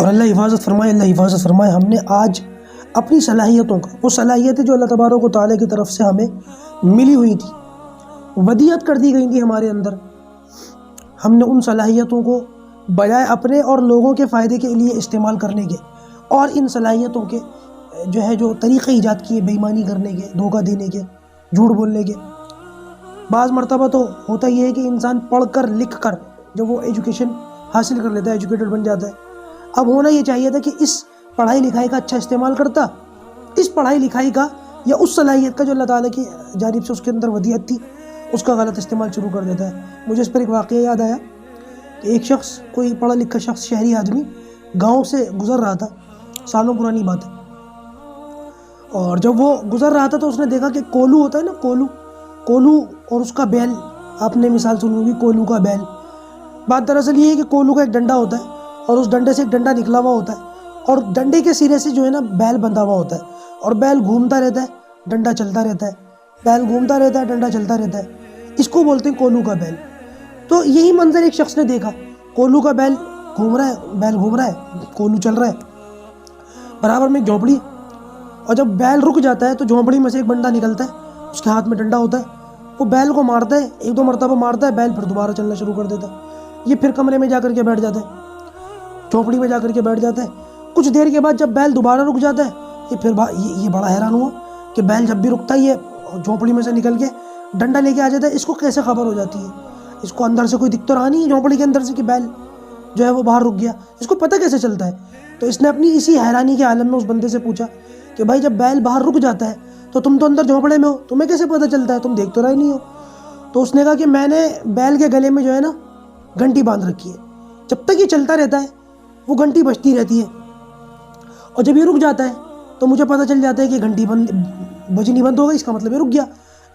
اور اللہ حفاظت فرمائے ہم نے آج اپنی صلاحیتوں کا، وہ صلاحیتیں جو اللہ تبارک و تعالیٰ کی طرف سے ہمیں ملی ہوئی تھی، ودیعت کر دی گئی تھی ہمارے اندر، ہم نے ان صلاحیتوں کو بجائے اپنے اور لوگوں کے فائدے کے لیے استعمال کرنے کے، اور ان صلاحیتوں کے جو طریقے ایجاد کیے بے ایمانی کرنے کے، دھوکہ دینے کے، جھوٹ بولنے کے۔ بعض مرتبہ تو ہوتا یہ ہے کہ انسان پڑھ کر لکھ کر جب وہ ایجوکیشن حاصل کر لیتا ہے، ایجوکیٹڈ بن جاتا ہے، اب ہونا یہ چاہیے تھا کہ اس پڑھائی لکھائی کا اچھا استعمال کرتا، اس پڑھائی لکھائی کا یا اس صلاحیت کا جو اللہ تعالیٰ کی جانب سے اس کے اندر ودیعت تھی، اس کا غلط استعمال شروع کر دیتا ہے۔ مجھے اس پر ایک واقعہ یاد آیا کہ ایک شخص، کوئی پڑھا لکھا شخص، شہری آدمی گاؤں سے گزر رہا تھا، سالوں پرانی بات ہے، اور جب وہ گزر رہا تھا تو اس نے دیکھا کہ کولو ہوتا ہے نا، کولو اور اس کا بیل، آپ نے مثال سنی ہوگی کولو کا بیل۔ بات دراصل یہ ہے کہ کولو کا ایک ڈنڈا ہوتا ہے اور اس ڈنڈے سے ایک ڈنڈا نکلا ہوا ہوتا ہے، اور ڈنڈے کے سرے سے بیل بندھا ہوا ہوتا ہے، اور بیل گھومتا رہتا ہے، ڈنڈا چلتا رہتا ہے، بیل گھومتا رہتا ہے، ڈنڈا چلتا رہتا ہے، اس کو بولتے ہیں کولو کا بیل۔ تو یہی منظر ایک شخص نے دیکھا، کولو کا بیل گھوم رہا ہے، بیل گھوم رہا ہے، کولو چل رہا ہے، برابر میں ایک جھونپڑی، اور جب بیل رک جاتا ہے تو جھونپڑی میں سے ایک بندہ نکلتا ہے، اس کے ہاتھ میں ڈنڈا ہوتا ہے، وہ بیل کو مارتا ہے، ایک دو مرتبہ مارتا ہے، بیل پھر دوبارہ چلنا شروع کر دیتا ہے، یہ پھر کمرے میں جا کر کے بیٹھ جاتا ہے، جھونپڑی میں جا کر کے بیٹھ جاتا ہے۔ کچھ دیر کے بعد جب بیل دوبارہ رک جاتا ہے، یہ بڑا حیران ہوا کہ بیل جب بھی رکتا ہے یہ جھونپڑی میں سے نکل کے ڈنڈا لے کے آ جاتا ہے، اس کو کیسے خبر ہو جاتی ہے؟ اس کو اندر سے کوئی دکھ تو رہا نہیں ہے جھونپڑی کے اندر سے کہ بیل وہ باہر رک گیا، اس کو پتہ کیسے چلتا ہے؟ تو اس نے اپنی اسی حیرانی کے عالم میں اس بندے سے پوچھا کہ بھائی جب بیل باہر رک جاتا ہے تو تم تو اندر جھونپڑے میں ہو، تمہیں کیسے پتہ چلتا ہے؟ تم دیکھ تو رہے نہیں ہو۔ تو اس نے کہا کہ میں نے بیل کے گلے میں گھنٹی باندھ رکھی ہے، جب تک یہ چلتا رہتا ہے وہ گھنٹی بجتی رہتی ہے، اور جب یہ رک جاتا ہے تو مجھے پتہ چل جاتا ہے کہ گھنٹی بجنی بند ہو گئی، اس کا مطلب یہ رک گیا،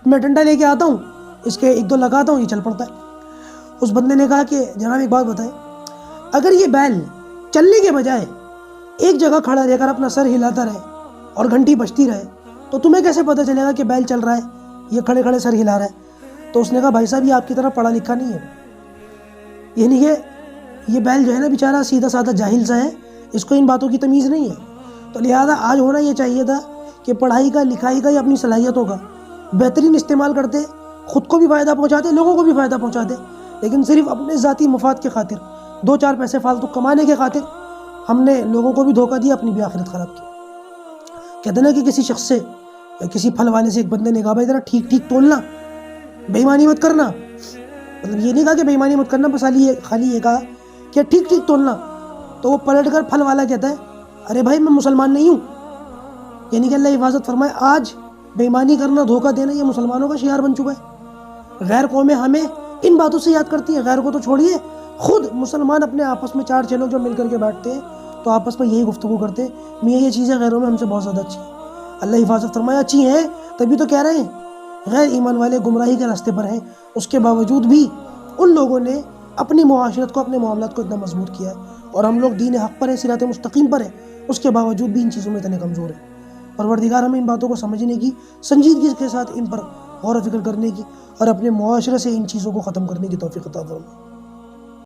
میں ڈنڈا لے کے آتا ہوں، اس کے ایک دو لگاتا ہوں، یہ چل پڑتا ہے۔ اس بندے نے کہا کہ جناب ایک بات بتائیں، اگر یہ بیل چلنے کے بجائے ایک جگہ کھڑا رہ کر اپنا سر ہلاتا رہے اور گھنٹی بجتی رہے تو تمہیں کیسے پتہ چلے گا کہ بیل چل رہا ہے، یہ کھڑے کھڑے سر ہلا رہا ہے؟ تو اس نے کہا بھائی صاحب یہ آپ کی طرح پڑھا لکھا نہیں ہے، یعنی کہ یہ بیل بیچارہ سیدھا سادہ جاہل سا ہے، اس کو ان باتوں کی تمیز نہیں ہے۔ تو لہٰذا آج ہونا یہ چاہیے تھا کہ پڑھائی کا، لکھائی کا یا اپنی صلاحیتوں کا بہترین استعمال کرتے، خود کو بھی فائدہ پہنچاتے، لوگوں کو بھی فائدہ پہنچاتے، لیکن صرف اپنے ذاتی مفاد کے خاطر، دو چار پیسے فالتو کمانے کے خاطر ہم نے لوگوں کو بھی دھوکہ دیا، اپنی بھی آخرت خراب کی۔ کہتے ہیں نا کہ کسی شخص سے یا کسی پھل والے سے ایک بندے نے کہا بھائی ذرا ٹھیک ٹھیک تولنا، بے ایمانی مت کرنا، مطلب یہ نہیں کہا کہ بے ایمانی مت کرنا، بس خالی یہ کہا کہ ٹھیک ٹھیک تولنا۔ تو وہ پلٹ کر پھل والا کہتا ہے ارے بھائی میں مسلمان نہیں ہوں، یعنی کہ اللہ حفاظت فرمائے آج بے ایمانی کرنا، دھوکہ دینا یہ مسلمانوں کا شعار بن چکا ہے۔ غیر قومیں ہمیں ان باتوں سے یاد کرتی ہیں، غیر کو تو چھوڑیے، خود مسلمان اپنے آپس میں چار چھ لوگ جو مل کر کے بیٹھتے ہیں تو آپس میں یہی گفتگو کرتے ہیں، میاں یہ چیزیں غیروں میں ہم سے بہت زیادہ اچھی ہیں۔ اللہ حفاظت فرمائے اچھی ہیں تبھی تو کہہ رہے ہیں، غیر ایمان والے گمراہی کے راستے پر ہیں، اس کے باوجود بھی ان لوگوں نے اپنی معاشرت کو، اپنے معاملات کو اتنا مضبوط کیا ہے، اور ہم لوگ دین حق پر ہیں، صراط مستقیم پر ہیں، اس کے باوجود بھی ان چیزوں میں اتنے کمزور ہیں۔ پروردگار ہمیں ان باتوں کو سمجھنے کی، سنجیدگی کے ساتھ ان پر غور و فکر کرنے کی، اور اپنے معاشرے سے ان چیزوں کو ختم کرنے کی توفیق عطا فرمائے۔